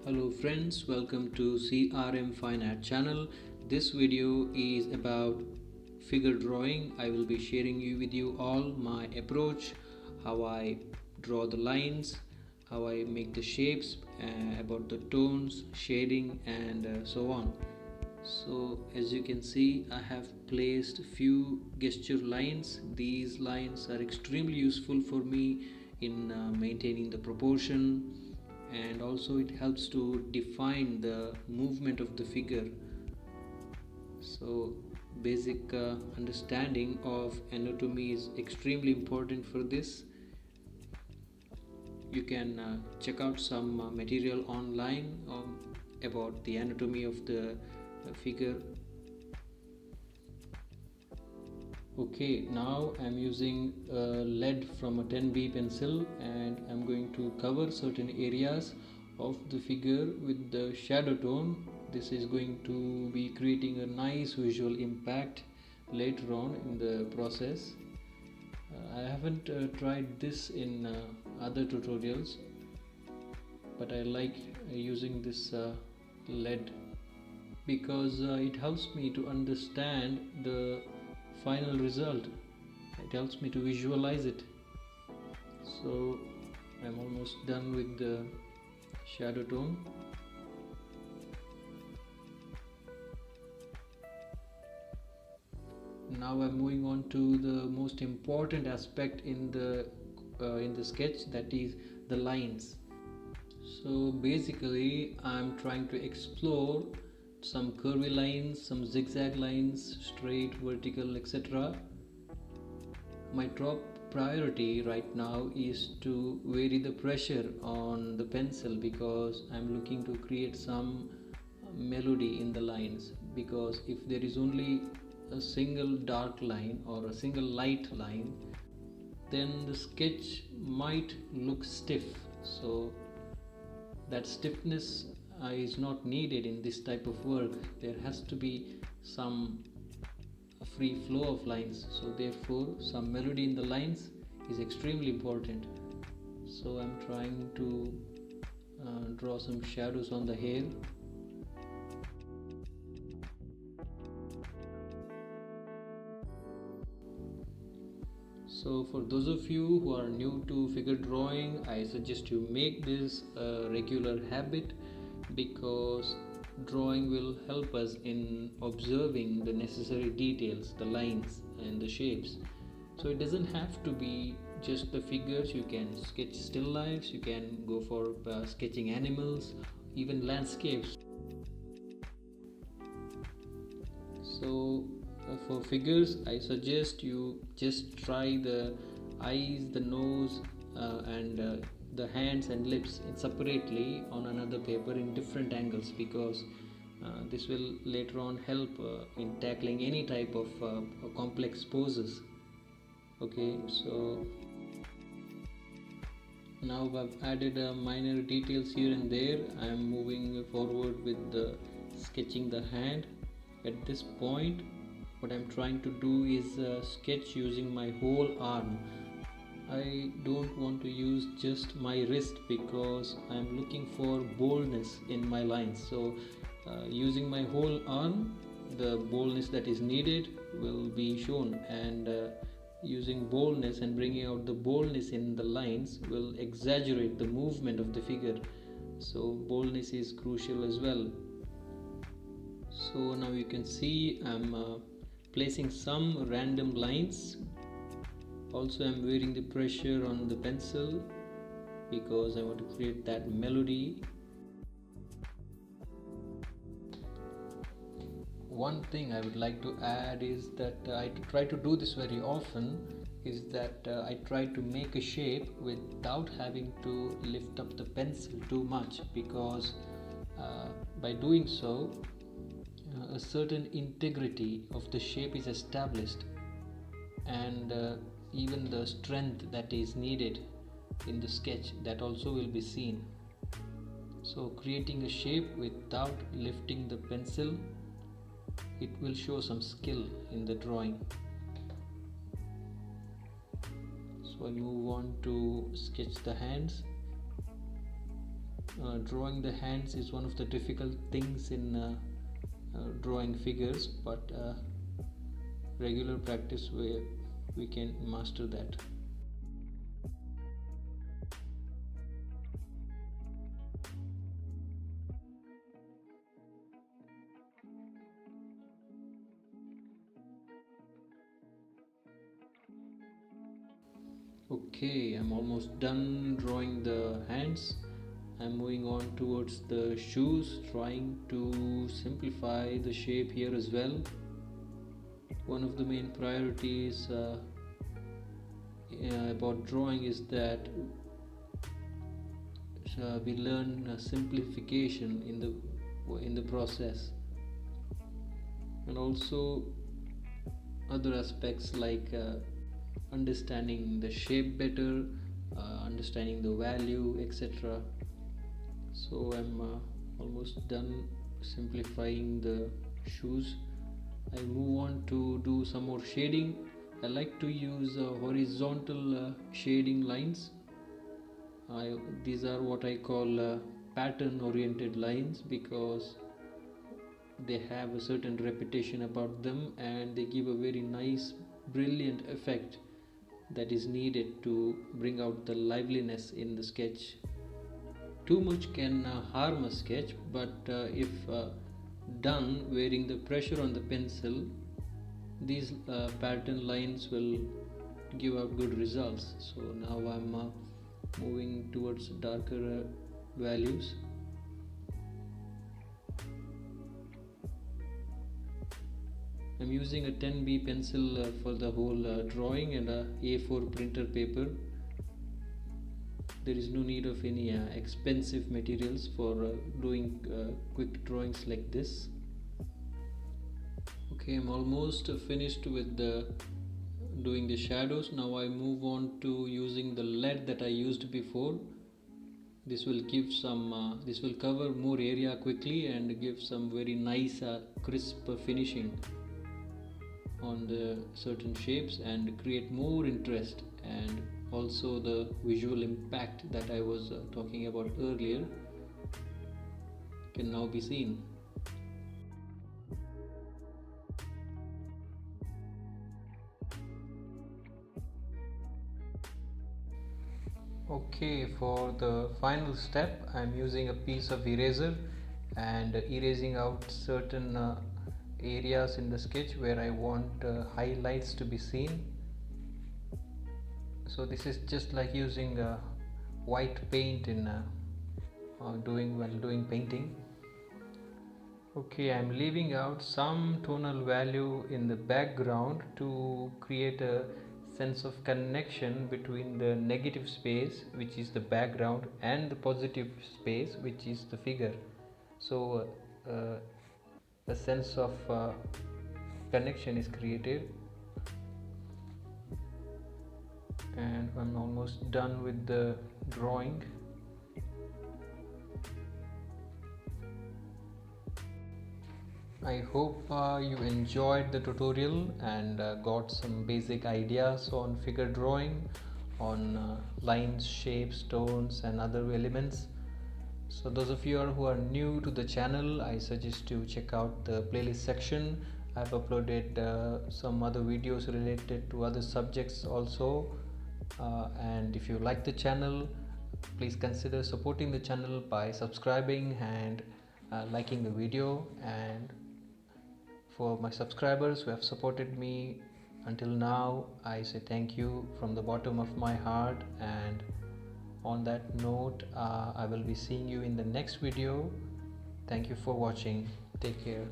Hello friends, welcome to CRM Fine Art channel. This video is about figure drawing. I will be sharing with you all my approach, how I draw the lines, how I make the shapes, about the tones, shading and so on. So as you can see, I have placed few gesture lines. These lines are extremely useful for me in maintaining the proportion, and also it helps to define the movement of the figure. So basic understanding of anatomy is extremely important for this. You can check out some material online about the anatomy of the figure. Okay, now I'm using lead from a 10B pencil and I'm going to cover certain areas of the figure with the shadow tone. This is going to be creating a nice visual impact later on in the process. I haven't tried this in other tutorials, but I like using this lead because it helps me to understand the final result. It helps me to visualize it. So I'm almost done with the shadow tone. Now I'm moving on to the most important aspect in the sketch, that is the lines. So basically I'm trying to explore some curvy lines, some zigzag lines, straight, vertical, etc. My top priority right now is to vary the pressure on the pencil because I'm looking to create some melody in the lines. Because if there is only a single dark line or a single light line, then the sketch might look stiff. So that stiffness is not needed in this type of work. There has to be some free flow of lines, so therefore some melody in the lines is extremely important. So I'm trying to draw some shadows on the hair. So for those of you who are new to figure drawing, I suggest you make this a regular habit, because drawing will help us in observing the necessary details, the lines and the shapes. So it doesn't have to be just the figures. You can sketch still lifes, you can go for sketching animals, even landscapes. So for figures, I suggest you just try the eyes, the nose, and the hands and lips separately on another paper in different angles, because this will later on help in tackling any type of complex poses. Okay, so now I've added minor details here and there. I am moving forward with the sketching the hand. At this point, what I'm trying to do is sketch using my whole arm. I don't want to use just my wrist because I'm looking for boldness in my lines. So using my whole arm, the boldness that is needed will be shown, and using boldness and bringing out the boldness in the lines will exaggerate the movement of the figure. So boldness is crucial as well. So now you can see I'm placing some random lines. Also I'm varying the pressure on the pencil because I want to create that melody. One thing I would like to add is that I try to do this very often, is that I try to make a shape without having to lift up the pencil too much, because by doing so a certain integrity of the shape is established, and even the strength that is needed in the sketch, that also will be seen. So creating a shape without lifting the pencil, it will show some skill in the drawing. So I move on to sketch the hands. Drawing the hands is one of the difficult things in drawing figures, but regular practice we can master that. Okay, I'm almost done drawing the hands. I'm moving on towards the shoes, trying to simplify the shape here as well. One of the main priorities about drawing is that we learn simplification in the process, and also other aspects like understanding the shape better, understanding the value, etc. So I'm almost done simplifying the shoes. I move on to do some more shading. I like to use horizontal shading lines. These are what I call pattern oriented lines, because they have a certain reputation about them and they give a very nice, brilliant effect that is needed to bring out the liveliness in the sketch. Too much can harm a sketch, but if done wearing the pressure on the pencil, these pattern lines will give out good results. So now I'm moving towards darker values. I'm using a 10B pencil for the whole drawing and a A4 printer paper. There is no need of any expensive materials for doing quick drawings like this. Okay, I'm almost finished with doing the shadows. Now I move on to using the lead that I used before. This will give some this will cover more area quickly and give some very nice crisp finishing on the certain shapes and create more interest, and also the visual impact that I was talking about earlier can now be seen. Okay, for the final step I'm using a piece of eraser and erasing out certain areas in the sketch where I want highlights to be seen. So this is just like using white paint in doing painting. Okay, I'm leaving out some tonal value in the background to create a sense of connection between the negative space, which is the background, and the positive space, which is the figure. So a sense of connection is created, and I'm almost done with the drawing. I hope you enjoyed the tutorial and got some basic ideas on figure drawing, on lines, shapes, tones and other elements. So those of you who are new to the channel, I suggest to check out the playlist section. I've uploaded some other videos related to other subjects also, and if you like the channel, please consider supporting the channel by subscribing and liking the video. And for my subscribers who have supported me until now, I say thank you from the bottom of my heart. And on that note, I will be seeing you in the next video. Thank you for watching. Take care.